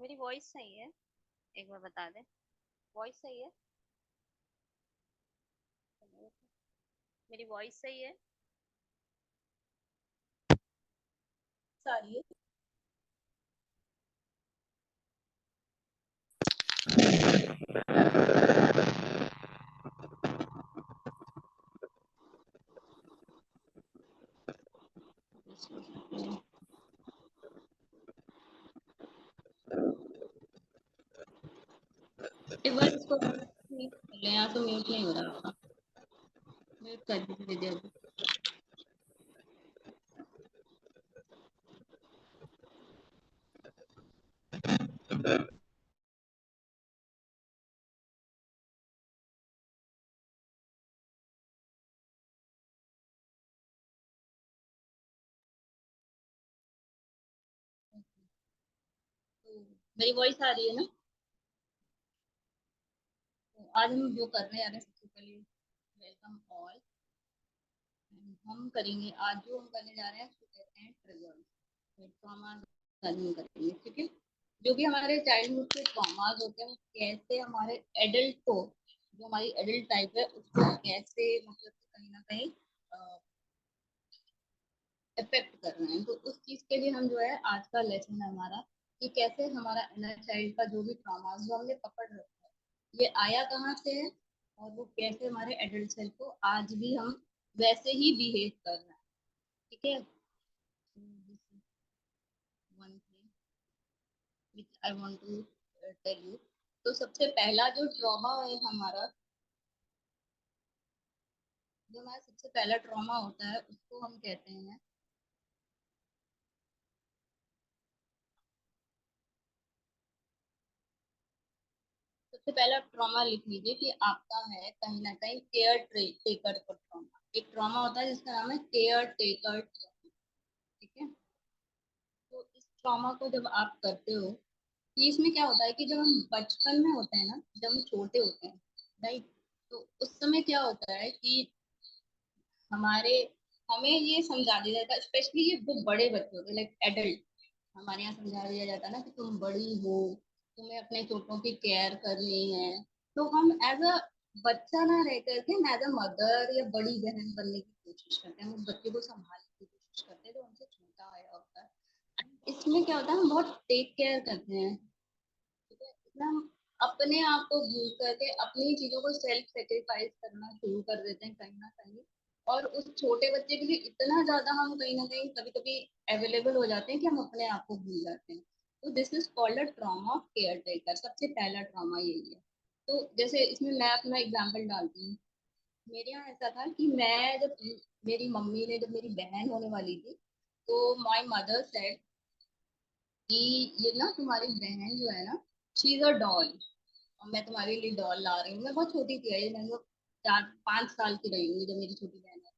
मेरी वॉइस सही है? एक बार बता दे। वॉइस सही है? मेरी वॉइस सही है? सारी है। एक बार इसको म्यूट कर ले, यहाँ तो म्यूट नहीं हो रहा होगा। म्यूट कर दीजिए अभी। तो मेरी वॉइस आ रही है ना? तो आज हम जो कर रहे हैं, सबसे पहले वेलकम ऑल। हम करेंगे आज जो हम करने जा रहे हैं उसको कहते हैं ट्रिगर्स। ट्रॉमा करेंगे, ठीक है। जो भी हमारे चाइल्डहुड के ट्रॉमास होते हैं वो कैसे हमारे एडल्ट को, जो हमारी एडल्ट टाइप है उसको कैसे मतलब कहीं ना कहीं इफेक्ट कर रहे हैं। तो उस चीज के लिए हम जो है आज का लेसन है हमारा कि कैसे हमारा इनर चाइल्ड का जो भी ट्रॉमा जो हमने पकड़ रखा है ये आया कहाँ से है, और वो कैसे हमारे एडल्ट सेल्फ को आज भी हम वैसे ही बिहेव कर रहे हैं, ठीक है। One thing which I want to tell you. तो सबसे पहला जो ट्रॉमा है हमारा, जो हमारा सबसे पहला ट्रॉमा होता है उसको हम कहते हैं, सबसे पहला ट्रॉमा लिख लीजिए कि आपका है कहीं ना कहीं केयर टेकर का ट्रॉमा। एक ट्रॉमा होता है जिसका नाम है केयर टेकर ट्रॉमा, ठीक है। तो इस ट्रॉमा को जब आप करते हो, कि इसमें क्या होता है कि जब हम बचपन में होते हैं ना, जब हम छोटे होते हैं, राइट, तो उस समय क्या होता है कि हमारे हमें ये समझा दिया जाता है, स्पेशली ये जो बड़े बच्चे होते हैं लाइक एडल्ट, हमारे यहाँ समझा दिया जाता है ना कि तुम बड़ी हो, तुम्हें अपने छोटों की केयर करनी है। तो हम एज अ बच्चा ना रह करके हम एज अ मदर या बड़ी बहन बनने की कोशिश करते हैं, हम उस बच्चे को संभालने की कोशिश करते हैं जो हमसे छोटा है होता है। इसमें क्या होता है, हम बहुत टेक केयर करते हैं, ठीक है। इसमें हम अपने आप को भूल करके अपनी चीजों को सेल्फ सेक्रीफाइस करना शुरू कर देते हैं कहीं ना कहीं। और उस छोटे बच्चे के लिए इतना ज्यादा हम कहीं ना कहीं कभी कभी अवेलेबल हो जाते हैं कि हम अपने आप को भूल जाते हैं। तो this is called a trauma of care taker. सबसे पहला ट्रॉमा यही है। तो जैसे इसमें मैं अपना एग्जाम्पल डालती हूँ। मेरे यहाँ ऐसा था कि मैं जब, मेरी मम्मी ने जब मेरी बहन होने वाली थी, तो माय मदर सेड कि ये ना तुम्हारी बहन जो है ना, शी इज अ डॉल, और मैं तुम्हारे लिए डॉल ला रही हूँ। मैं बहुत छोटी थी, आई मैं 4-5 साल की रही हूँ जब मेरी छोटी बहन है।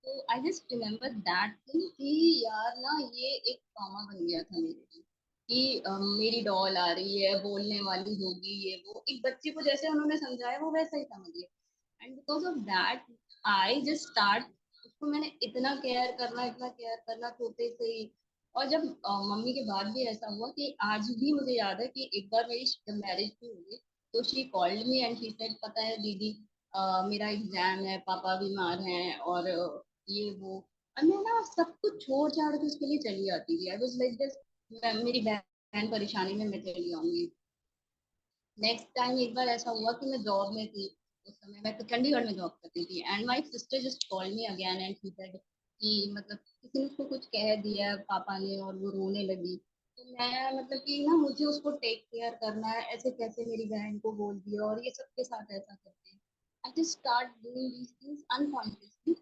तो I just remember that thing कि यार ना ये एक ट्रॉमा बन गया था मेरे लिए कि मेरी डॉल आ रही है, बोलने वाली होगी, ये वो एक बच्चे को जैसे उन्होंने समझाया वो वैसा ही समझ लिया। And because of that I just start, उसको मैंने इतना केयर करना छोटे से ही। और जब मम्मी के बाद भी ऐसा हुआ कि आज भी मुझे याद है कि एक बार मेरी जब मैरिज भी हुई, तो she called me and she said, पता है दीदी, मेरा एग्जाम है, पापा बीमार हैं, और ये वो। और मैं ना सब कुछ छोड़ छाड़ के उसके लिए चली जाती थी। आई वाज लाइक दिस, मेरी बहन परेशानी में मैं चली जाऊंगी। नेक्स्ट टाइम एक बार ऐसा हुआ कि मैं जॉब में थी, उस समय मैं तो चंडीगढ़ में जॉब करती थी, and my sister just called me again and she said कि मतलब किसी ने उसको कुछ कह दिया पापा ने और वो रोने लगी। तो मैं मतलब कि ना मुझे उसको टेक केयर करना है, ऐसे कैसे मेरी बहन को बोल दिया, और ये सबके साथ ऐसा करते हैं। I just start doing these things unconsciously.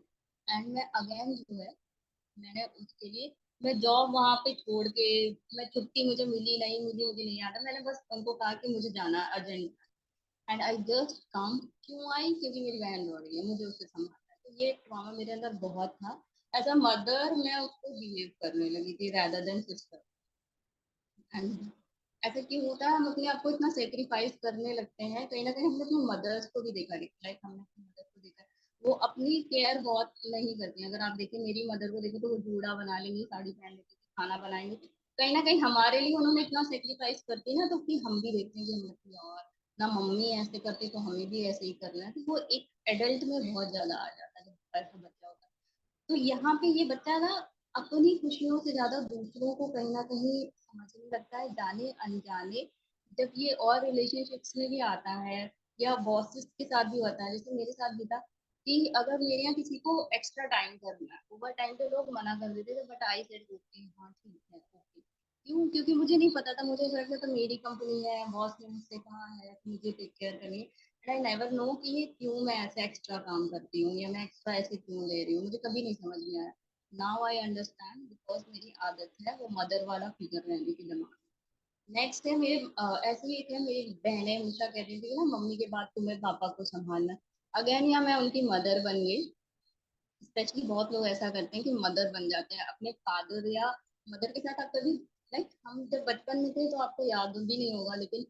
And मैं अगेन जो है, मैंने उसके लिए, मैं जॉब वहां पे छोड़ के, मैं छुट्टी मुझे मिली नहीं, मुझे नहीं आता, मैंने बस उनको कहा कि मुझे जाना urgent, and I just come. क्यों आई? क्योंकि मेरी बहन रो रही है, मुझे उसे संभालना है। तो ये ट्रॉमा मेरे अंदर बहुत था। एज अ मदर मैं उसको बिहेव करने लगी थी rather देन सिस्टर। एंड ऐसा क्यों होता है, हम अपने आप को इतना सेक्रीफाइस करने लगते हैं, कहीं ना कहीं हमने अपनी मदर्स को भी देखा, लाइक हमने अपनी मदर को देखा है, वो अपनी केयर बहुत नहीं करती हैं। अगर आप देखें मेरी मदर को देखें तो वो जूड़ा बना लेंगी, साड़ी पहन लेंगी, खाना बनाएंगे, कहीं ना कहीं हमारे लिए उन्होंने इतना सेक्रीफाइस करती ना, तो कि हम भी देखते हैं कि हम यार ना मम्मी ऐसे करती तो हमें भी ऐसे ही करना है, तो वो एक एडल्ट में बहुत ज्यादा आ जाता है जब ऐसा बच्चा होता है। तो यहाँ पे ये बच्चा ना अपनी खुशियों से ज्यादा दूसरों को कहीं ना कहीं समझने लगता है, जाने अनजाने। जब ये और रिलेशनशिप्स में भी आता है या बॉसेस के साथ भी होता है, जैसे मेरे साथ भी था कि अगर मेरे यहाँ किसी को एक्स्ट्रा टाइम करना है, ओवर टाइम पे लोग मना कर देते थे, बट आई सेड ओके, हाँ ठीक है ओके। क्यों? क्योंकि मुझे नहीं पता था, मुझे ऐसा लगता था मेरी कंपनी है, बॉस ने मुझसे कहा है कि मुझे टेक केयर करनी है। एंड आई नेवर नो कि ये क्यों मैं ऐसे एक्स्ट्रा काम करती हूँ या मैं एक्स्ट्रा ऐसे क्यों ले रही हूँ, मुझे कभी नहीं समझ में आया। नाउ आई अंडरस्टैंड, बिकॉज मेरी आदत है वो मदर वाला फिगर रहने की दिमाग। नेक्स्ट है मेरे ऐसे ही एक है, मेरी बहनें हमेशा कहती थी ना मम्मी के बाद तुम्हें पापा को संभालना। अगेन या मैं उनकी मदर बन गई। स्पेशली बहुत लोग ऐसा करते हैं कि मदर बन जाते हैं अपने फादर या मदर के साथ। आप कभी लाइक हम जब बचपन में थे तो आपको याद भी नहीं होगा, लेकिन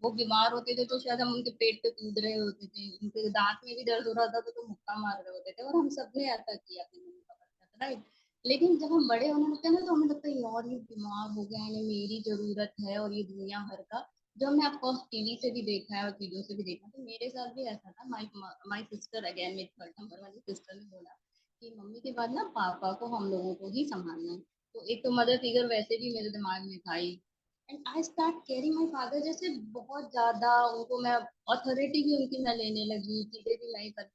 वो बीमार होते थे तो शायद हम उनके पेट पे कूद रहे होते थे, उनके दांत में भी दर्द हो रहा था तो मुक्का मार रहे होते थे, और हम सब ने ऐसा किया अपने मम्मी पापा के साथ, राइट। लेकिन जब हम बड़े होने लगते हैं ना तो हमें लगता है यार ये बीमार हो गया, इन्हें मेरी जरूरत है, और ये दुनिया भर का जो हमने ऑफकोर्स टीवी से भी देखा है और चीजों से भी देखा है। तो मेरे साथ भी ऐसा था। माई सिस्टर, अगेन मेरी थर्ड नंबर वाली सिस्टर ने बोला कि मम्मी के बाद ना पापा को हम लोगों को ही संभालना है। तो एक तो मदर फिगर वैसे भी मेरे दिमाग में था ही। And I start caring my father, जैसे बहुत ज्यादा उनको मैं अथॉरिटी भी उनकी मैं लेने लगी, चीजें भी मैं ही कर।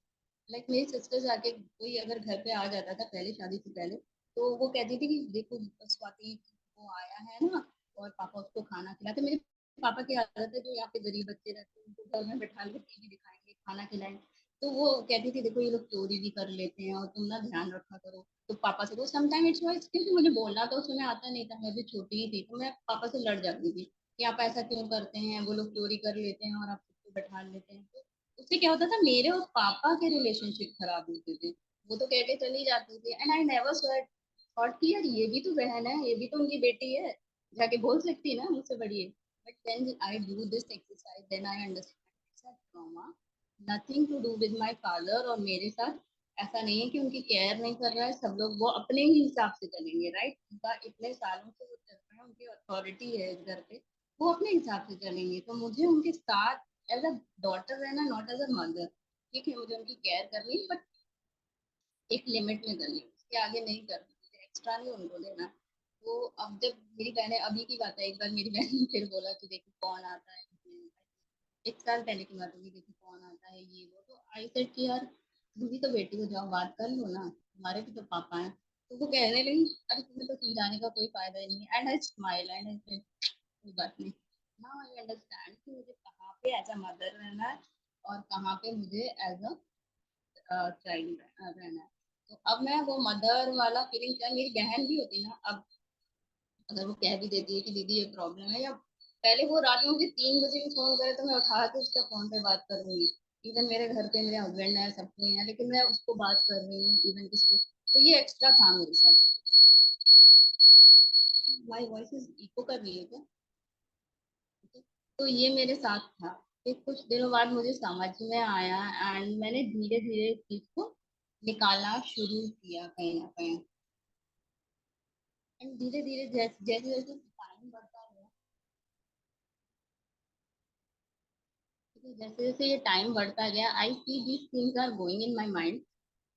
लाइक मेरी सिस्टर जाके कोई अगर घर पे आ जाता था पहले, शादी से पहले, तो वो कहती थी कि देखो स्वाति वो आया है ना, और पापा उसको खाना खिलाते। मेरे पापा की आदत है जो यहाँ पे गरीब बच्चे रहते हैं उनको घर में बैठा के टीवी दिखाएंगे, खाना खिलाएंगे। तो वो कहती थी देखो ये लोग चोरी भी कर लेते हैं और तुम ना ध्यान रखा करो। तो पापा से, तो समटाइम इट्स वाइज, क्योंकि मुझे बोलना तो उस समय आता नहीं था, मैं भी छोटी ही थी, तो मैं पापा से लड़ जाती थी कि आप ऐसा क्यों करते हैं, वो लोग चोरी कर लेते हैं और आप सबको बैठा लेते हैं। तो उससे क्या होता था, मेरे और पापा के रिलेशनशिप खराब होते थे। वो तो कह के चली जाती थी, एंड आई नेवर थॉट कि यार ये भी तो बहन है, ये भी तो उनकी बेटी है, जाके बोल सकती है ना मुझसे बड़ी है। But then I do this exercise, then I understand trauma nothing to do with my father और मेरे साथ। ऐसा नहीं है कि उनकी केयर नहीं कर रहा है, सब लोग वो अपने ही हिसाब से चलेंगे, राइट। उनका इतने सालों से वो चल रहा है, उनकी अथॉरिटी है इस घर पे, वो अपने हिसाब से चलेंगे। तो मुझे उनके साथ एज अ डॉटर रहना, नॉट एज अ मदर। ठीक है, मुझे उनकी केयर करनी है, बट एक लिमिट में करनी है, उसके आगे नहीं करनी, मुझे एक्स्ट्रा नहीं उनको देना। तो अब जब मेरी बहन, अभी की बात है, एक बार मेरी बहन ने फिर बोला कि देखो कौन आता है, एक साल पहले की बात होगी, देखो कौन आता है ये वो। तो आई सेड कि यार तुम भी तो बेटी हो, जाओ बात कर लो ना, तुम्हारे भी तो पापा हैं। तो वो कहने लगी अरे तुम्हें तो समझाने का कोई फायदा ही नहीं है। And I smile and I said कोई बात नहीं, नाउ आई अंडरस्टैंड कि मुझे कहाँ पे एज अ मदर रहना है और कहाँ पे मुझे एज अ चाइल्ड रहना है। तो अब मैं वो मदर वाला फीलिंग, चाहे मेरी बहन भी होती ना, अब अगर वो कह भी देती है कि दीदी ये प्रॉब्लम है, या पहले वो रात में मुझे 3 बजे भी फोन करे तो मैं उठा के उसका फोन पे बात करूंगी। इवन मेरे घर पे मेरे हस्बैंड है, सब कोई है, लेकिन मैं उसको बात कर रही हूँ इवन किसी को। तो ये एक्स्ट्रा था मेरे साथ। माई वॉइस इज इको कर रही है क्या? तो ये मेरे साथ था। फिर कुछ दिनों बाद मुझे समझ में आया, एंड मैंने धीरे धीरे इस चीज को निकालना शुरू किया कहीं ना कहीं। एंड धीरे धीरे जैसे जैसे जैसे टाइम बढ़ता गया, जैसे जैसे ये टाइम बढ़ता गया, I see these things are going in my mind.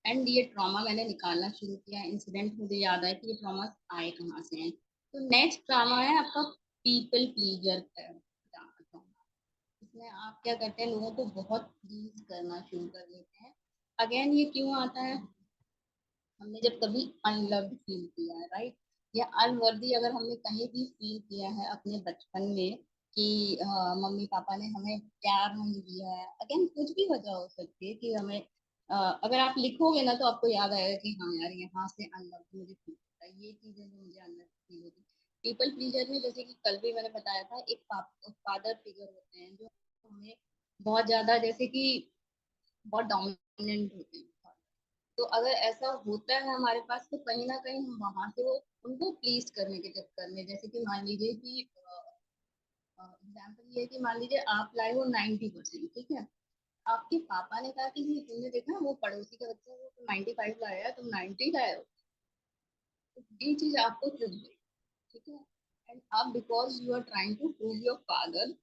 And ये ट्रॉमा मैंने निकालना शुरू किया। इंसिडेंट मुझे याद आया कि ये ट्रॉमा आए कहाँ से हैं। तो नेक्स्ट ट्रॉमा है आपका पीपल प्लीजर ट्रॉमा। इसमें आप क्या करते हैं, लोगों को बहुत प्लीज करना शुरू कर देते हैं। अगेन ये क्यों आता है, हमने जब कभी अनलव्ड फील किया है, राइट, या अनवर्दी अगर हमने कहीं भी फील किया है अपने बचपन में कि मम्मी पापा ने हमें प्यार नहीं दिया है। अगेन कुछ भी वजह हो सकती है कि हमें अगर आप लिखोगे ना तो आपको याद आएगा कि हाँ यार यहाँ से अनलव्ड मुझे फील होता है, ये चीजें जो मुझे अनलव्ड फील होती है। पीपल प्लीजर में जैसे कि कल भी मैंने बताया था, एक फादर फिगर होते हैं जो हमें बहुत ज्यादा, जैसे कि बहुत डोमिनेंट होते हैं। तो अगर ऐसा होता है हमारे पास तो कहीं ना कहीं हम वहां से वो उनको प्लीज करने के चक्कर में, जैसे कि मान लीजिए कि एग्जाम्पल ये है कि मान लीजिए आप लाए हो 90%, ठीक है। आपके पापा ने कहा कि नहीं, तुमने देखा वो पड़ोसी का बच्चा वो तो 95 लाया है, तुम 90 लाए हो। तो ये चीज आपको चुभ गई, ठीक है। एंड अब because you are trying to prove your father,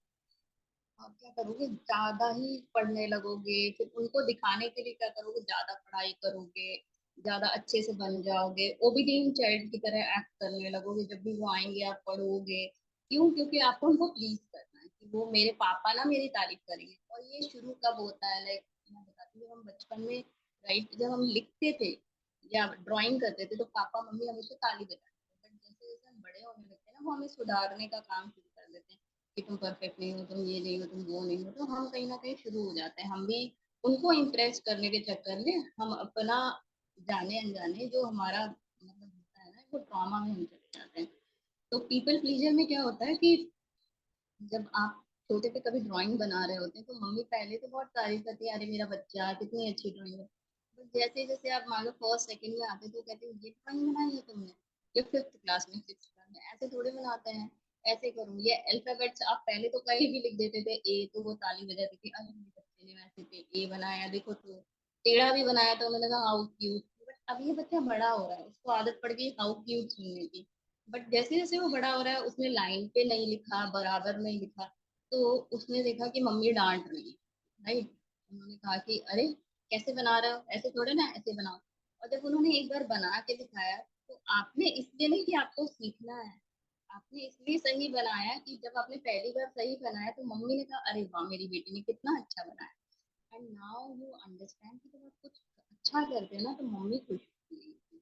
आप क्या करोगे, ज्यादा ही पढ़ने लगोगे, फिर उनको दिखाने के लिए क्या करोगे, ज्यादा पढ़ाई करोगे, ज्यादा अच्छे से बन जाओगे, ओबीडियंट चाइल्ड की तरह एक्ट करने लगोगे, जब भी वो आएंगे आप पढ़ोगे। क्यों? क्योंकि आपको उनको प्लीज करना है कि वो मेरे पापा ना मेरी तारीफ करेंगे। और ये शुरू कब होता है, लाइक मैं बताती हूँ, हम बचपन में, राइट, जब हम लिखते थे या ड्राइंग करते थे तो पापा मम्मी हमेशा ताली बजाते थे, बट जैसे जैसे हम बड़े होने लगते हैं ना, वो हमें सुधारने का काम शुरू कर देते हैं कि तुम परफेक्ट नहीं हो, तुम ये नहीं हो, तुम वो नहीं हो। तो हम कहीं ना कहीं शुरू हो जाते हैं, हम भी उनको इम्प्रेस करने के चक्कर में हम अपना जाने अनजाने जो हमारा मतलब होता है ना, वो ट्रॉमा में हम चले जाते हैं। तो पीपल प्लीजर में क्या होता है कि जब आप छोटे पे कभी ड्राइंग बना रहे होते हैं तो मम्मी पहले तो बहुत तारीफ करती है, अरे मेरा बच्चा कितनी अच्छी ड्राइंग है। बट जैसे जैसे आप मान लो फर्स्ट सेकंड में आते तो कहते हैं ये ड्राइंग बनाई है तुमने, ये फिफ्थ क्लास में, सिक्स क्लास में, ऐसे थोड़े बनाते हैं। ऐसे करूँ ये अल्फाबेट्स आप पहले तो कहीं भी लिख देते थे ए, तो वो ताली बजाती थी, अरे मेरे बच्चे ने वैसे पे ए बनाया, देखो तो टेढ़ा भी बनाया, तो मैंने कहा हाउ क्यूट। बट अब ये बच्चा बड़ा हो रहा है, उसको आदत पड़ गई हाउ क्यूट सुनने की। बट जैसे जैसे वो बड़ा हो रहा है, उसने लाइन पे नहीं लिखा, बराबर नहीं लिखा, तो उसने देखा कि मम्मी डांट रही है, राइट। उन्होंने कहा कि अरे कैसे बना रहे हो, ऐसे थोड़े ना, ऐसे बनाओ। और जब उन्होंने एक बार बना के दिखाया, तो आपने इसलिए नहीं कि आपको सीखना है, आपने इसलिए सही बनाया कि जब आपने पहली बार सही बनाया तो मम्मी ने कहा अरे वाह मेरी बेटी ने कितना अच्छा बनाया। एंड नाउ यू अंडरस्टैंड कि जब आप कुछ अच्छा करते हैं ना तो मम्मी खुश होती है।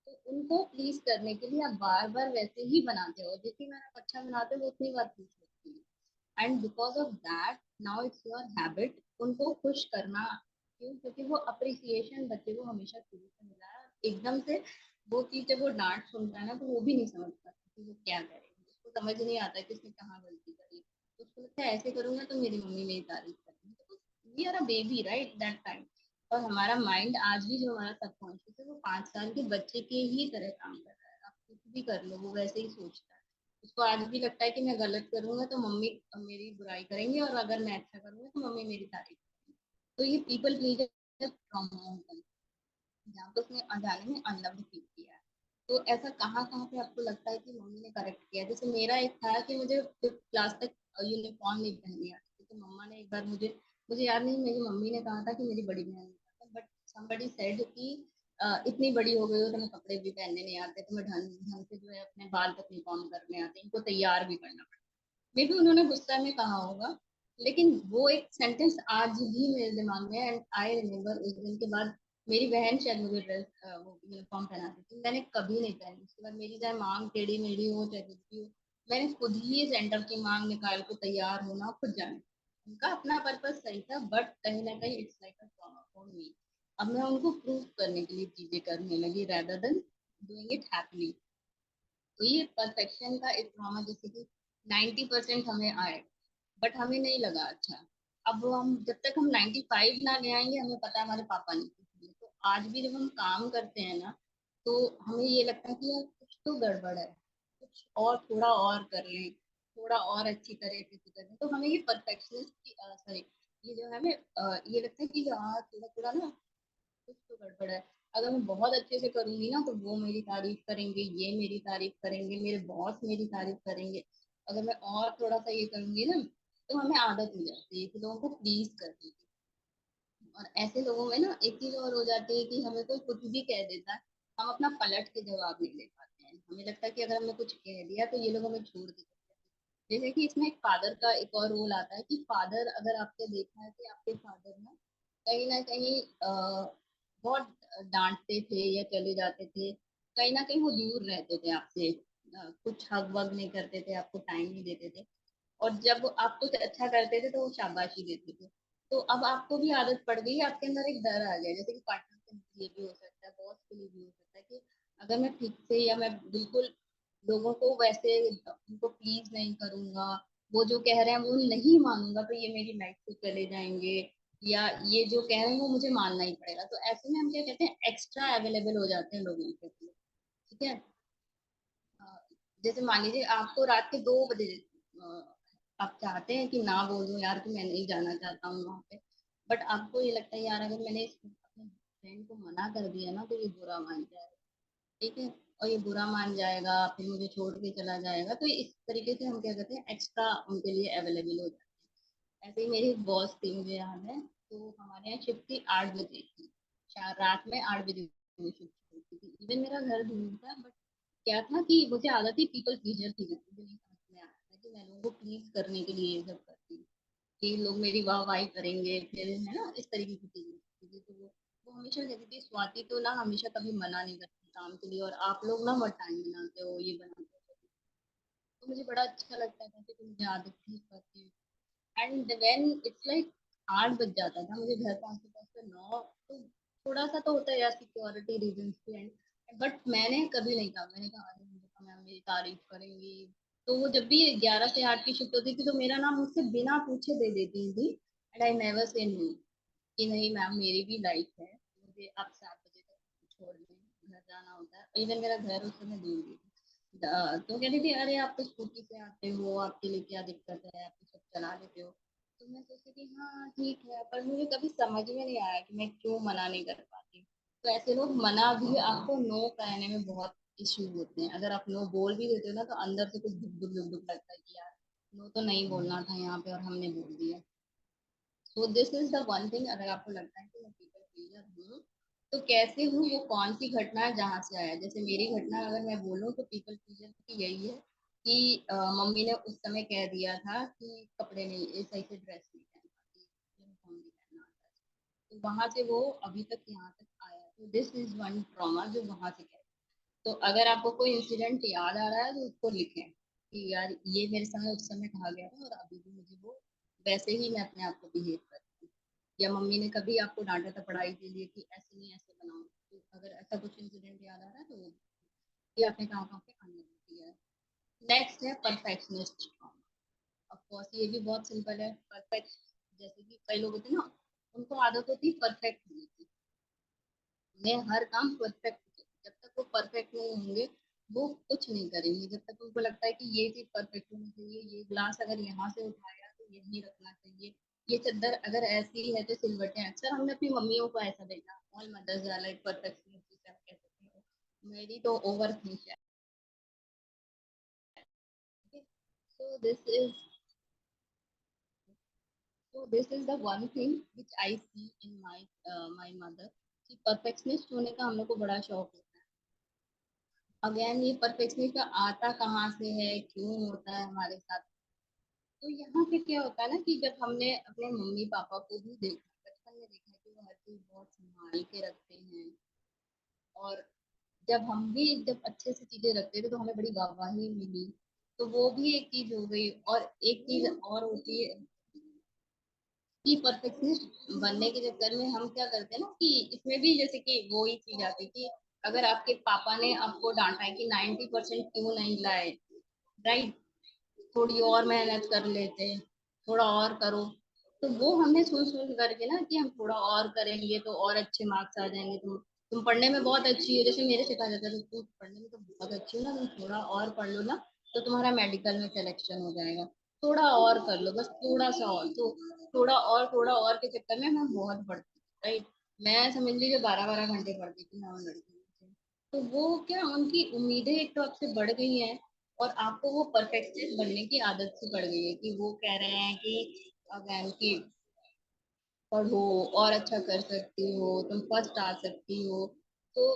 तो उनको प्लीज करने के लिए आप बार बार वैसे ही बनाते हो, जितनी बार आप अच्छा बनाते हो वो उतनी बार खुश होती है। And because of that now it's your habit उनको खुश करना। क्यों? क्योंकि वो अप्रिसिएशन बच्चे को हमेशा शुरू से मिला है। एकदम से वो चीज जब वो डांट सुनता है ना तो वो भी नहीं समझ पाता कि वो क्या करे, उसको समझ नहीं आता कि उसने कहाँ गलती करी। तो उसको लगता है ऐसे करूंगा तो मेरी मम्मी मेरी तारीफ करेंगी। तो we are a baby right that time. और हमारा माइंड आज भी जो हमारा सबकॉन्शियस है वो 5 साल के बच्चे के ही तरह काम कर रहा है। आप कुछ भी कर लो वो वैसे ही सोचता है। उसको आज भी लगता है कि मैं गलत करूंगा तो मम्मी मेरी बुराई करेंगे, और अगर मैं अच्छा करूंगा तो मम्मी मेरी तारीफ करेंगी। तो ये पीपल प्लीजर ट्रॉमा होता है, जहाँ पे उसने अनजाने में अनलव्ड फील किया है। तो ऐसा कहाँ कहाँ पे आपको लगता है कि मम्मी ने करेक्ट किया? जैसे मेरा एक था कि मुझे फिफ्थ क्लास तक यूनिफॉर्म नहीं पहननी आती थी, तो मम्मा ने एक बार मुझे, मुझे याद नहीं, मेरी मम्मी ने कहा था कि मेरी बड़ी बहन ने कहा था, बट समबडी सेड कि इतनी बड़ी हो गई हो तुम्हें कपड़े भी पहनने नहीं आते, तुम्हें ढंग ढंग से जो है अपने बाल तक नहीं कॉम्ब करने आते, इनको तैयार भी करना पड़ता। मे भी उन्होंने गुस्सा में कहा होगा, लेकिन वो एक सेंटेंस आज भी मेरे दिमाग में है। एंड आई रिमेम्बर उस दिन के बाद मेरी बहन शायद मुझे ड्रेस वो यूनिफॉर्म पहनाती थी, मैंने कभी नहीं पहनी। उसके बाद मेरी चाहे मांग टेढ़ी मेढ़ी हो चाहे कुछ भी हो, मैंने खुद ही सेंटर की मांग निकाल के तैयार होना, खुद जाने। उनका अपना पर्पस सही था, बट कहीं ना कहीं it's like a trauma for me. अब मैं उनको प्रूव करने के लिए चीजें करने लगी rather than doing it happily. तो ये परफेक्शन का एक ट्रॉमा, जैसे कि 90% हमें आए बट हमें नहीं लगा अच्छा। अब वो हम जब तक हम 95 ना ले आएंगे हमें पता है हमारे पापा नहीं सीखेंगे। तो आज भी जब हम काम करते हैं ना तो हमें ये लगता है कि यार कुछ तो गड़बड़ है, कुछ और थोड़ा और कर लें, थोड़ा और अच्छी तरीके से करें। तो हमें ये परफेक्शनिस्ट की सॉरी, ये जो है हमें ये लगता है कि यार थोड़ा थोड़ा ना कुछ तो गड़बड़ है। अगर मैं बहुत अच्छे से करूंगी ना तो वो मेरी तारीफ करेंगे, ये मेरी तारीफ करेंगे, मेरे बॉस मेरी तारीफ करेंगे। अगर मैं और थोड़ा सा ये करूंगी ना तो हमें आदत हो जाती है कि लोगों को प्लीज करने की। और ऐसे लोगों में ना एक चीज और हो जाती है कि हमें कोई कुछ भी कह देता है, हम अपना पलट के जवाब नहीं दे पाते हैं। हमें लगता है कि अगर हमने कुछ कह दिया तो ये लोग हमें छोड़ देंगे। जैसे कि इसमें एक फादर का एक और रोल आता है कि फादर, अगर आपने देखा है कि आपके फादर ना कहीं बहुत डांटते थे या चले जाते थे, कहीं ना कहीं वो दूर रहते थे आपसे, कुछ हग वग नहीं करते थे, आपको टाइम नहीं देते थे। और जब आप कुछ अच्छा करते थे तो वो शाबाशी देते थे। तो अब आपको भी आदत पड़ गई, आपके अंदर एक डर आ गया, जैसे कि पार्टनर के लिए भी हो सकता है, बॉस के लिए भी हो सकता है, कि अगर मैं ठीक से या मैं बिल्कुल लोगों को वैसे उनको प्लीज नहीं करूंगा, वो जो कह रहे हैं वो नहीं मानूंगा, तो ये मेरी लाइफ से चले जाएंगे, या ये जो कह रहे हैं वो मुझे मानना ही पड़ेगा। तो ऐसे में हम क्या कहते हैं, एक्स्ट्रा अवेलेबल हो जाते हैं लोगों के लिए। ठीक है। अ, जैसे मान लीजिए आपको रात के 2 बजे आप चाहते हैं कि ना बोलूं यार कि मैं नहीं जाना चाहता हूँ वहां पे, बट आपको ये लगता है यार अगर मैंने अपने फ्रेंड को मना कर दिया ना तो ये बुरा मान जाएगा। ठीक है। और ये बुरा मान जाएगा, फिर मुझे छोड़ के चला जाएगा। तो इस तरीके से हम क्या करते हैं, एक्स्ट्रा उनके लिए अवेलेबल हो जाते हैं। ऐसे ही मेरी एक बॉस थी, मुझे याद है, तो हमारे यहाँ शिफ्ट थी 8 बजे की, रात में 8 बजे शिफ्ट होती थी। इवन मेरा घर दूर था, बट क्या था कि मुझे आदत ही पीपल प्लीजर थी। मुझे नहीं समझ में आता था कि मैं लोगों को प्लीज करने के लिए ये सब करती हूँ, कि लोग मेरी वाहवाही करेंगे, फिर है ना, इस तरीके की चीजें। तो वो हमेशा कहती थी, स्वाति तो ना हमेशा कभी मना नहीं करती काम के लिए, और आप लोग ना बहुत टाइम बनाते हो, ये बनाते हो। तो मुझे बड़ा अच्छा लगता था कि तुम मुझे आदत ठीक करती हो। एंड व्हेन इट्स लाइक 8 बज जाता था मुझे घर पहुंचते पहुंचते 9, तो थोड़ा सा तो होता है यार, सिक्योरिटी रीजन के एंड, बट मैंने कभी नहीं कहा। मैंने कहा अरे मुझे तो मैम मेरी तारीफ करेंगी। तो वो जब भी 11 से 8 की शिफ्ट होती थी, तो मेरा नाम मुझसे बिना पूछे दे देती थी, and I never say no, कि नहीं मैम मेरी भी लाइफ है, मुझे आप 7 बजे तक छोड़ दें, घर जाना होता है। इवन मेरा घर उस समय दूर भी था। तो कहती थी अरे आप तो स्कूटी से आते हो, आपके लिए क्या दिक्कत है, आप तो सब चला लेते हो। तो मैं सोचती थी हाँ ठीक है, पर मुझे कभी समझ में नहीं आया कि मैं क्यों मना नहीं कर पाती। तो ऐसे लोग मना भी, आपको नो कहने में बहुत इश्यू होते हैं। अगर आप नो बोल भी देते हो ना, तो अंदर से कुछ दुख दुख लगता है कि यार नो तो नहीं बोलना था यहाँ पे और हमने बोल दिया। So this is the one thing. अगर आपको लगता है कि मैं पीपल प्लीजर हूँ, तो कैसे हूँ, वो कौन सी घटना है जहाँ से आया। जैसे मेरी घटना अगर मैं बोलूँ, तो पीपल प्लीजर की यही है कि मम्मी ने उस समय कह दिया था कि कपड़े नहीं, सही से ड्रेस नहीं पहन पाती, यूनिफॉर्म नहीं पहनना आता है। तो वहां से वो अभी तक यहाँ तक आया। तो दिस इज वन ट्रॉमा जो वहां से कह। तो अगर आपको कोई इंसिडेंट याद आ रहा है, तो उसको लिखें कि यार ये मेरे साथ उस समय कहा गया था, और अभी भी मुझे वो वैसे ही मैं अपने आप को बिहेव करती हूँ। या मम्मी ने कभी आपको डांटा था पढ़ाई के लिए कि ऐसे नहीं ऐसे बनाओ, तो अगर ऐसा कुछ इंसिडेंट याद आ रहा है, तो ये आपने कहाँ कहाँ पे अनुभव किया है। नेक्स्ट है परफेक्शनिस्ट। ऑफ कोर्स ये भी बहुत सिंपल है। परफेक्ट, जैसे कि कई लोग होते हैं ना, उनको आदत होती है परफेक्ट होने की, उन्हें हर काम परफेक्ट। जब तक वो परफेक्ट नहीं होंगे, वो कुछ नहीं करेंगे। जब तक उनको लगता है कि ये चीज परफेक्ट होनी चाहिए, ये ग्लास अगर यहाँ से उठाया तो यही रखना चाहिए, ये चादर अगर ऐसी है तो सिलवटें। अक्सर हमने अपनी मम्मियों को ऐसा देखा, all mothers are like perfectionist, जिसे आप कह सकते हो। मेरी तो ओवर थिंक है। So this is So this is the one thing which I see in my mother, कि परफेक्शनिस्ट होने का हम लोग को बड़ा शौक होता है। अगेन ये परफेक्शनिस्ट आता कहाँ से है, क्यों होता है हमारे साथ। तो यहाँ पे क्या होता है ना, कि जब हमने अपने मम्मी पापा को भी देखा, बचपन में देखा कि वो हर चीज बहुत संभाल के रखते हैं, और जब हम भी जब अच्छे से चीजें रखते थे, तो हमें बड़ी वाहवाही मिली। तो वो भी एक चीज हो गई। और एक चीज और होती है कि परफेक्शनिस्ट बनने के चक्कर में हम क्या करते हैं ना, कि इसमें भी जैसे कि वो ही चीज आती है कि अगर आपके पापा ने आपको डांटा है कि 90% क्यों नहीं लाए, राइट, थोड़ी और मेहनत कर लेते, थोड़ा और करो। तो वो हमने सुन सुन करके ना, कि हम थोड़ा और करेंगे तो और अच्छे मार्क्स आ जाएंगे, तुम पढ़ने में बहुत अच्छी हो। जैसे मेरे से कहा जाता है तुम पढ़ने में तो बहुत अच्छी हो ना, तुम थोड़ा और पढ़ लो ना, तो तुम्हारा मेडिकल में सिलेक्शन हो जाएगा। थोड़ा और कर लो, बस थोड़ा सा और। तो थोड़ा और के चक्कर में मैं बहुत पढ़ती, राइट। मैं समझ लीजिए 12 12 घंटे पढ़ती थी मैं उन लड़कियों से। तो वो क्या, उनकी उम्मीदें एक तो आपसे बढ़ गई हैं, और आपको वो परफेक्शनिस्ट बनने की आदत सी पड़ गई है, कि वो कह रहे हैं कि अगेन कि पढ़ो और अच्छा कर सकती हो, तुम फर्स्ट आ सकती हो। तो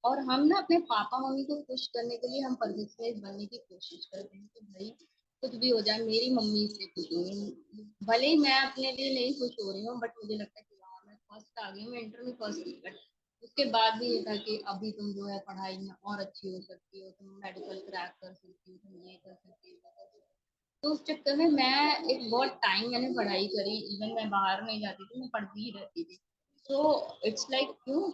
और हम ना अपने पापा मम्मी को खुश करने के लिए हम परफेक्शनिस्ट बनने की कोशिश करते हैं, कि भाई कुछ भी हो जाए मेरी मम्मी इससे खुश होंगी। भले ही मैं अपने लिए नहीं खुश हो रही हूँ, बट मुझे लगता है कि हाँ मैं फर्स्ट आ गई हूँ, मैं इंटर में फर्स्ट नहीं, बट उसके बाद भी ये था कि अभी तुम जो है पढ़ाई में और अच्छी हो सकती हो, तुम मेडिकल क्रैक कर सकती हो, तुम ये कर सकती हो, वो कर सकती हो। तो उस चक्कर में मैं एक बहुत टाइम मैंने पढ़ाई करी। इवन मैं बाहर नहीं जाती थी, मैं पढ़ती ही रहती थी। तो इट्स लाइक क्यों।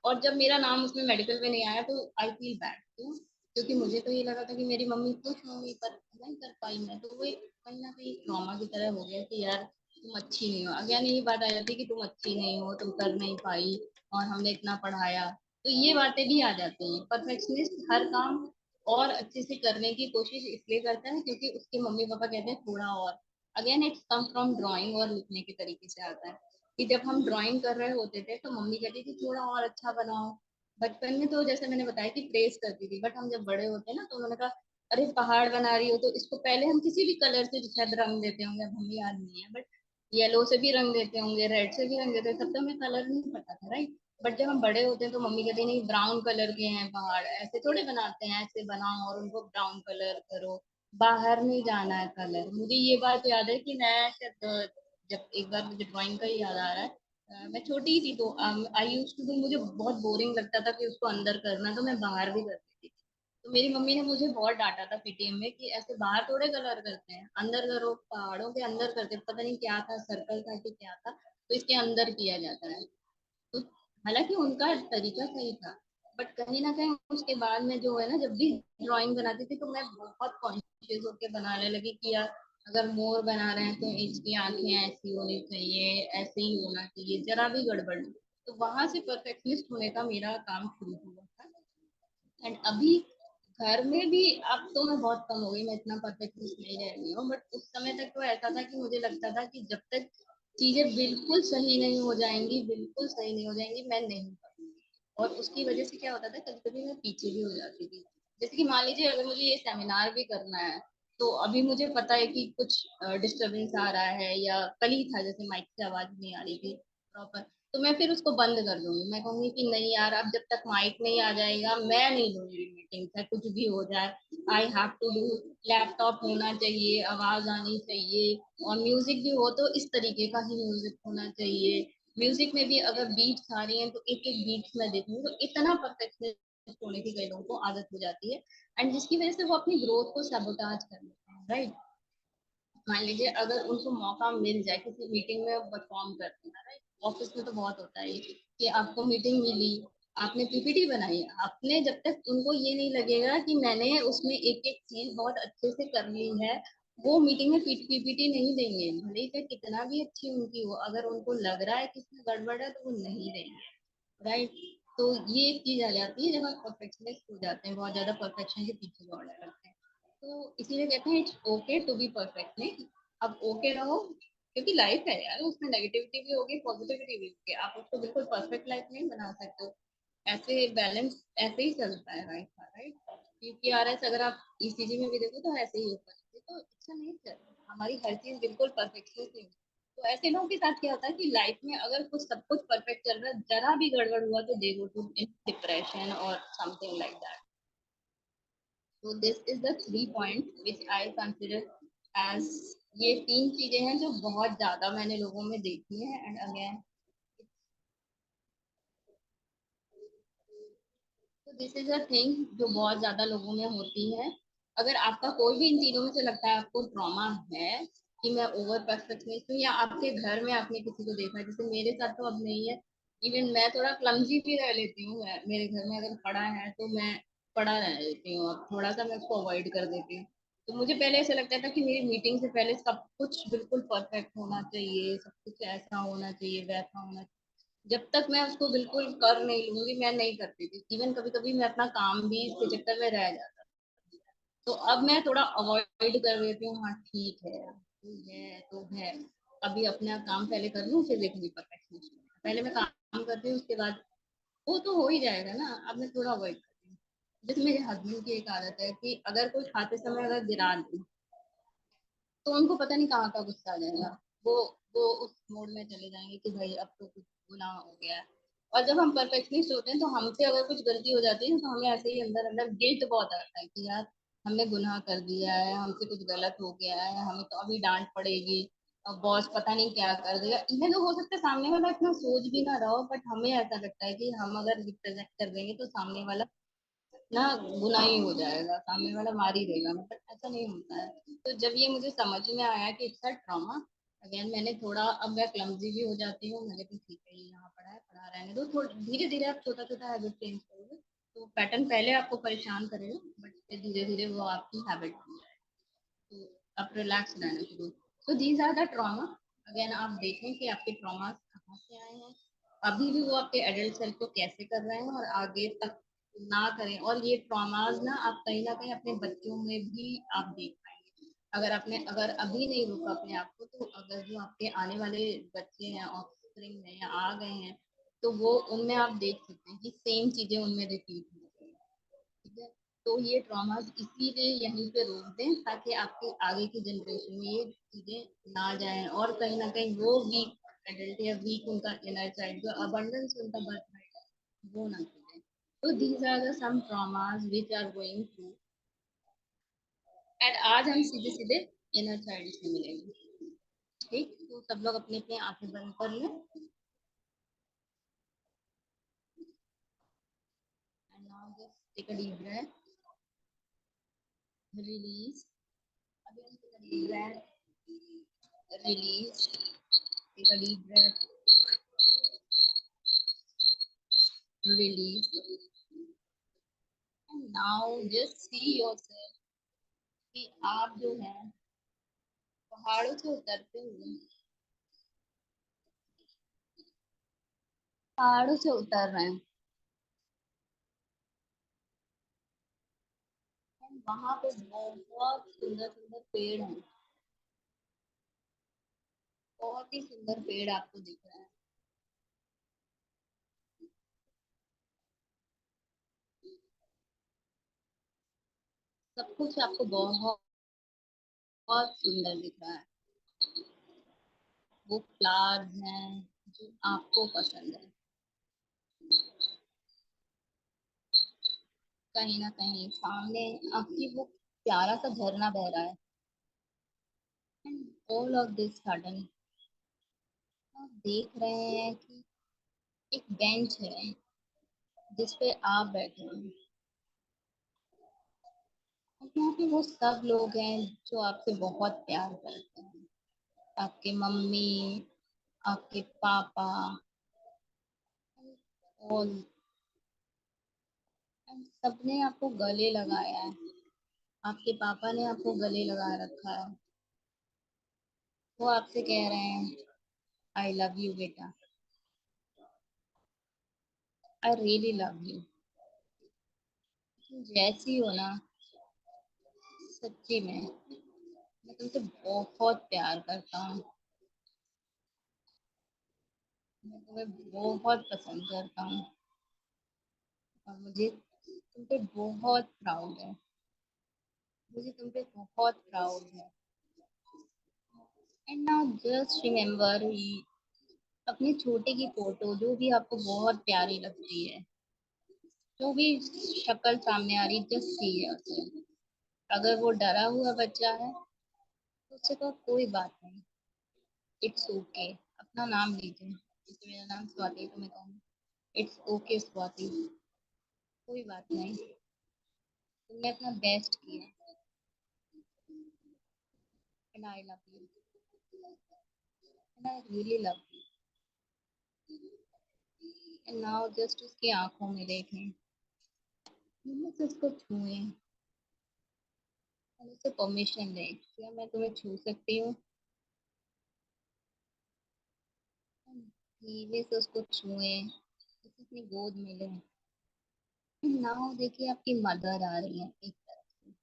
और जब मेरा नाम उसमें मेडिकल में नहीं आया, तो आई फील बैड। क्यों? क्योंकि मुझे तो ये लगा था कि मेरी मम्मी खुश होंगी, पर नहीं कर पाई मैं। तो वो एक कहीं ना कहीं ट्रॉमा की तरह हो गया कि यार तुम अच्छी नहीं हो। अगेन यही बात आ जाती है कि तुम अच्छी नहीं हो, तुम कर नहीं पाई, और हमने इतना पढ़ाया। तो ये बातें भी आ जाती हैं। परफेक्शनिस्ट हर काम और अच्छे से करने की कोशिश इसलिए करता है क्योंकि उसके मम्मी पापा कहते हैं थोड़ा और। Again it's come from drawing और लिखने के तरीके से आता है, कि जब हम ड्राइंग कर रहे होते थे, तो मम्मी कहती थी थोड़ा और अच्छा बनाओ, बचपन में तो जैसे मैंने बताया कि प्रेस करती थी, बट हम जब बड़े होते हैं ना तो उन्होंने कहा अरे पहाड़ बना रही हो तो इसको पहले हम किसी भी कलर से शायद रंग देते होंगे, अब हमें याद नहीं है, बट येलो से भी रंग देते होंगे, रेड से भी रंग देते हैं, तब तो हमें कलर नहीं पता था, राइट। बट जब हम बड़े होते हैं तो मम्मी कहती है नहीं ब्राउन कलर के हैं पहाड़, ऐसे थोड़े बनाते हैं, ऐसे बनाओ और उनको ब्राउन कलर करो, बाहर नहीं जाना है कलर। मुझे ये बात याद है कि मैं शायद जब एक बार मुझे ड्राइंग का ही याद आ रहा है, मैं छोटी ही थी तो आई यूज टू डू, मुझे बहुत बोरिंग लगता था कि उसको अंदर करना, तो मैं बाहर भी करती थी। तो मेरी मम्मी ने मुझे बहुत डांटा था पीटीएम में कि ऐसे बाहर थोड़े कलर करते हैं, अंदर करो, पहाड़ों के अंदर करते हैं। पता नहीं क्या था, सर्कल था कि क्या था, तो इसके अंदर किया जाता है। तो हालांकि उनका तरीका सही था, बट कहीं ना कहीं उसके बाद में जो है ना, जब भी ड्राइंग बनाती थी तो मैं बहुत कॉन्शियस होकर बनाने लगी कि यार अगर मोर बना रहे हैं तो इसकी आंखें ऐसी होनी चाहिए, ऐसे ही होना चाहिए, जरा भी गड़बड़ नहीं। तो वहां से परफेक्शनिस्ट होने का मेरा काम शुरू हुआ था। एंड अभी घर में भी, अब तो मैं बहुत कम हो गई, मैं इतना परफेक्शनिस्ट नहीं रह रही हूँ, बट उस समय तक तो ऐसा था कि मुझे लगता था कि जब तक चीजें बिल्कुल सही नहीं हो जाएंगी, बिल्कुल सही नहीं हो जाएंगी, मैं नहीं करूँगी। और उसकी वजह से क्या होता था, कभी कभी मैं पीछे भी हो जाती थी। जैसे कि मान लीजिए अगर मुझे ये सेमिनार भी करना है, तो अभी मुझे पता है कि कुछ डिस्टरबेंस आ रहा है, या कल ही था जैसे माइक से आवाज नहीं आ रही थी प्रॉपर, तो मैं फिर उसको बंद कर दूंगी। मैं कहूंगी कि नहीं यार, अब जब तक माइक नहीं आ जाएगा मैं नहीं लूंगी मीटिंग, चाहे कुछ भी हो जाए, I have to do. Laptop होना चाहिए, आवाज आनी चाहिए, और म्यूजिक भी हो तो इस तरीके का ही म्यूजिक होना चाहिए। म्यूजिक में भी अगर बीट्स आ रही हैं तो एक एक बीट्स में देखूंगी, तो इतना परफेक्शनिस्ट होने की कई लोगों को आदत हो जाती है, एंड जिसकी वजह से वो अपनी ग्रोथ को सबोटाज कर लेते हैं, राइट। मान लीजिए अगर उनको मौका मिल जाए किसी मीटिंग में परफॉर्म करने का, राइट, ऑफिस में तो बहुत होता है ये, कि आपको मीटिंग मिली, आपने पीपीटी बनाई, आपने, जब तक उनको ये नहीं लगेगा कि मैंने उसमें एक एक चीज बहुत अच्छे से कर ली है, वो मीटिंग में पीपीटी नहीं देंगे, भले ही चाहे कितना भी अच्छी उनकी हो, अगर उनको लग रहा है कि इसमें गड़बड़ है तो वो नहीं देंगे, राइट। तो ये एक चीज आ जाती है जब हम परफेक्शनिस्ट हो जाते हैं, बहुत ज्यादा परफेक्शन के पीछे दौड़ करते हैं। तो इसीलिए कहते हैं it's okay to be perfect, नहीं, अब ओके रहो, क्योंकि लाइफ है यार, उसमें नेगेटिविटी भी होगी, पॉजिटिविटी भी होगी, आप उसको बिल्कुल परफेक्ट लाइफ नहीं बना सकते हो। ऐसे बैलेंस ऐसे ही चलता है लाइफ का, राइट। यूपीआरएस अगर आप ईसीजी में भी देखो तो ऐसे ही होता है, तो अच्छा नहीं चल रहा, हमारी हर चीज बिल्कुल परफेक्ट नहीं। तो ऐसे लोगों के साथ क्या होता है कि लाइफ में अगर कुछ सब कुछ परफेक्ट चल रहा है, जरा भी गड़बड़ हुआ तो दे गो टू डिप्रेशन और something like that. So this is the 3 point which I consider as, ये तीन चीजें हैं जो बहुत ज्यादा मैंने लोगों में देखी है, एंड अगेन तो दिस इज अ थिंग जो बहुत ज्यादा लोगों में होती है। अगर आपका कोई भी इन तीनों में से लगता है आपको ट्रॉमा है कि मैं ओवर परफेक्शनिस्ट हूँ, या आपके घर में आपने किसी को देखा है, जैसे मेरे साथ तो अब नहीं है, इवन मैं थोड़ा क्लमजी भी रह लेती हूँ, मेरे घर में अगर पड़ा है तो मैं पड़ा रह लेती हूँ, अब थोड़ा सा मैं उसको अवॉइड कर देती हूँ। तो मुझे पहले ऐसा लगता था कि मेरी मीटिंग से पहले सब कुछ बिल्कुल परफेक्ट होना चाहिए, सब कुछ ऐसा होना चाहिए, वैसा होना चाहिए। जब तक मैं उसको बिल्कुल कर नहीं लूंगी, मैं नहीं करती थी, इवन कभी कभी मैं अपना काम भी इसके चक्कर में रह जाता। तो अब मैं थोड़ा अवॉइड कर देती हूँ, हाँ ठीक है, तो है, अभी अपना काम पहले कर लूँ फिर देखूंगी परफेक्शन, पहले मैं काम करती हूँ उसके बाद वो तो हो ही जाएगा ना। अब मैं थोड़ा अवॉइड करती हूँ। जैसे मेरे हस्बैंड की एक आदत है कि अगर कोई खाते समय अगर गिरा दे तो उनको पता नहीं कहाँ का गुस्सा आ जाएगा, वो वो उस मोड में चले जाएंगे कि भाई अब तो कुछ गुनाह हो गया है। और जब हम परफेक्शनिस्ट होते हैं तो हमसे अगर कुछ गलती हो जाती है तो हमें ऐसे ही अंदर अंदर गिल्ट बहुत आता है कि यार हमने गुनाह कर दिया है, हमसे कुछ गलत हो गया है, हमें तो अभी डांट पड़ेगी, और बॉस पता नहीं क्या कर देगा। इन्हें तो हो सकता है सामने वाला इतना सोच भी ना रहा हो, बट हमें ऐसा लगता है कि हम अगर रिप्रेजेंट कर देंगे तो सामने वाला ना बुनाई हो जाएगा, सामने वाला मार ही देगा, मतलब ऐसा नहीं होता है। तो जब ये मुझे समझ में आया कि इट्स ट्रॉमा, अगेन मैंने थोड़ा, अब मैं क्लमजी भी हो जाती हूँ, मैंने भी ठीक है ये यहाँ पढ़ा है, पढ़ा रहने दो, थोड़ा धीरे धीरे आप छोटा छोटा हैबिट चेंज करोगे तो पैटर्न पहले आपको परेशान करेगा, बट फिर धीरे धीरे वो आपकी हैबिट बन जाएगी, तो आप रिलैक्स रहना शुरू। तो these are the trauma. Again आप देखें कि आपके ट्रॉमा कहाँ से आए हैं, अभी भी वो आपके एडल्ट सेल्फ को कैसे कर रहे हैं, और आगे तक ना करें। और ये ट्रॉमाज ना कहीं अपने बच्चों में भी आप देख पाएंगे। अगर आपने, अगर अभी नहीं रोका अपने आप को, तो अगर जो आपके आने वाले बच्चे हैं, ऑफस्प्रिंग में या आ गए हैं, तो वो उनमें आप देख सकते हैं कि सेम चीजें उनमें रिपीट हो रही हैं। ठीक है, तो ये ट्रॉमास इसीलिए यहीं पे रोक दें ताकि आपके आगे की जनरेशन में ये चीजें ना जाएं और कहीं ना कहीं वो वीक एडल्ट या वीक उनका इनर चाइल्ड जो अबंडेंस उनका बर्थ राइट है वो ना करें। तो these are the some traumas which are going through. And आज हम सीधे सीधे इनर चाइल्ड से मिलेंगे। ठीक, तो सब लोग अपनी अपनी आंखें बंद कर लें। And now just take a deep breath, release. अभी take a deep breath, release, take a deep breath, release, and now just see yourself कि आप जो है पहाड़ों से उतरते हुए, पहाड़ों से उतर रहे हैं। And वहां पे बहुत सुंदर सुंदर पेड़ हैं, बहुत ही सुंदर पेड़ आपको दिख रहे हैं। सब कुछ आपको बहुत बहुत सुंदर दिख रहा है। वो फ्लावर्स हैं जो आपको पसंद है। कहीं ना कहीं सामने आपकी वो प्यारा सा झरना बह रहा है। And all of this sudden आप देख रहे हैं कि एक बेंच है जिस पे आप बैठे हैं। और यहाँ पे वो सब लोग हैं जो आपसे बहुत प्यार करते हैं। आपके मम्मी, आपके पापा, और सबने आपको गले लगाया है। आपके पापा ने आपको गले लगा रखा है। वो आपसे कह रहे हैं आई लव यू बेटा, आई रियली लव यू। जैसी हो ना, सच्ची में मैं तुमसे बहुत प्यार करता हूँ। मैं तुम्हें बहुत पसंद करता हूँ और मुझे तुम पे बहुत प्राउड है। मुझे तुम पे बहुत प्राउड है। एंड नाउ जस्ट रिमेम्बर, अपने छोटे की फोटो जो भी आपको बहुत प्यारी लगती है, जो भी शक्ल सामने आ रही, जस्ट सी है। अगर वो डरा हुआ बच्चा है तो उससे तो कोई बात नहीं, इट्स ओके। अपना नाम लीजिए, जैसे मेरा नाम स्वाति है तो मैं कहूँगी इट्स ओके स्वाति, कोई बात नहीं, तुमने अपना बेस्ट किया। And I love you, and I really love you. And now just उसकी आंखों में देखें, से उसको छुएं और उससे परमिशन लें, क्या मैं तुम्हें छू सकती हूँ। धीरे से उसको छुएं, उसे अपनी गोद में लें। नाउ देखिए आपकी मदर आ रही है एक तरफ से।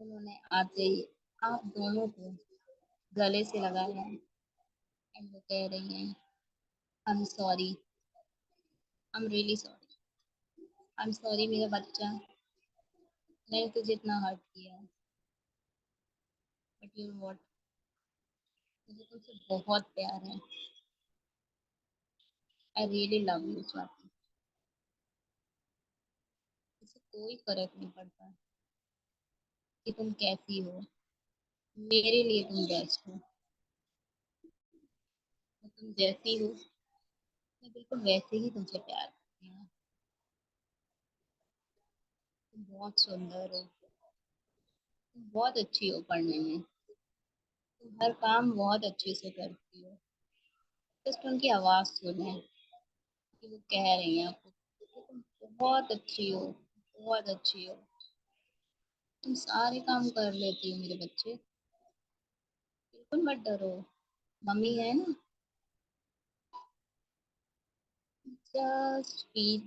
उन्होंने आते ही आप दोनों को गले से लगाया है। एंड वो कह रही हैं I am sorry, I am really sorry, I am sorry मेरा बच्चा, मैंने तुझे इतना हर्ट किया है। बट यू नो व्हाट, मुझे तुमसे बहुत प्यार है। I really love you Swati. इससे कोई फर्क नहीं पड़ता कि तुम कैसी हो, मेरे लिए तुम बेस्ट हो। और तुम जैसी हो मैं बिल्कुल वैसे ही तुमसे प्यार करती हूँ। तुम बहुत सुंदर हो, तुम बहुत अच्छी हो पढ़ने में, तुम हर काम बहुत अच्छे से करती हो। जस्ट उनकी आवाज़ सुने कि वो कह रही हैं आपको कि तुम बहुत अच्छी हो, बहुत अच्छी हो, तुम सारे काम कर लेती हो मेरे बच्चे, बिल्कुल मत डरो, मम्मी है ना। जस्ट फील,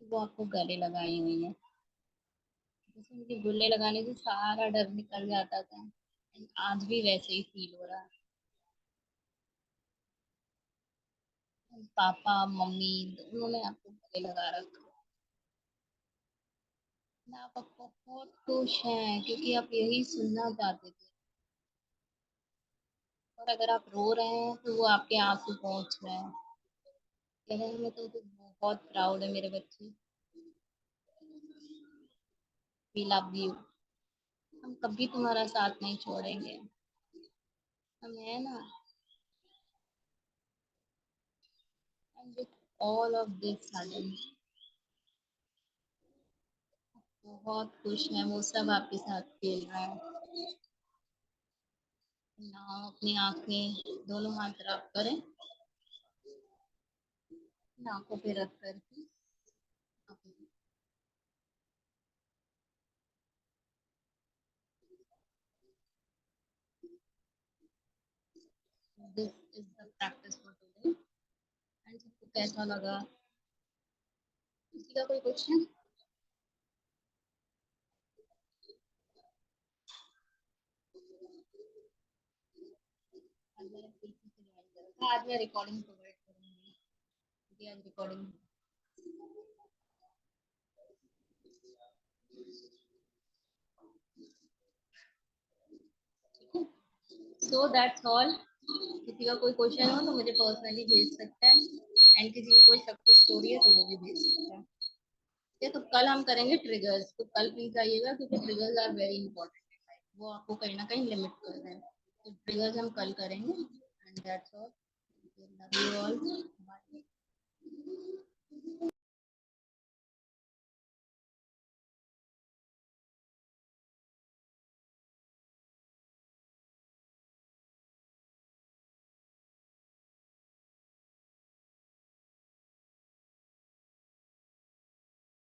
वो आपको गले लगाई हुई है। जैसे उनके गले लगाने से सारा डर निकल जाता था, आज भी वैसे ही फील हो रहा है। पापा मम्मी दोनों ने आपको गले लगा रखा है। आप अब बहुत खुश हैं क्योंकि आप यही सुनना चाहते थे। और अगर आप रो रहे हैं तो वो आपके आंसू पहुंच रहे हैं। कह रहे हैं मैं तो बहुत प्राउड है मेरे बच्चे। We love you. हम कभी तुम्हारा साथ नहीं छोड़ेंगे। हम है ना। And with all of this sudden बहुत खुश हैं, वो सब आपके साथ खेल रहे हैं। ना अपनी आंखें दोनों हाथ रब करें, आंखों पे रख करके this is the practice for today. And सबको कैसा लगा? किसी का कोई क्वेश्चन? आज मैंने पीछे से ज्वाइन करा था, आज मैं रिकॉर्डिंग प्रोवाइड करूंगी क्योंकि आज रिकॉर्डिंग। So that's all. किसी का कोई क्वेश्चन हो तो मुझे पर्सनली भेज सकता है। एंड किसी की कोई सक्सेस स्टोरी है तो वो भी भेज सकता है। ठीक है, तो कल हम करेंगे ट्रिगर्स, तो कल प्लीज आइएगा क्योंकि ट्रिगर्स आर वेरी इंपॉर्टेंट। वो आपको कहीं ना कहीं लिमिट कर रहे हैं, तो ट्रिगर्स हम कल करेंगे। And that's all. Love you all. Bye.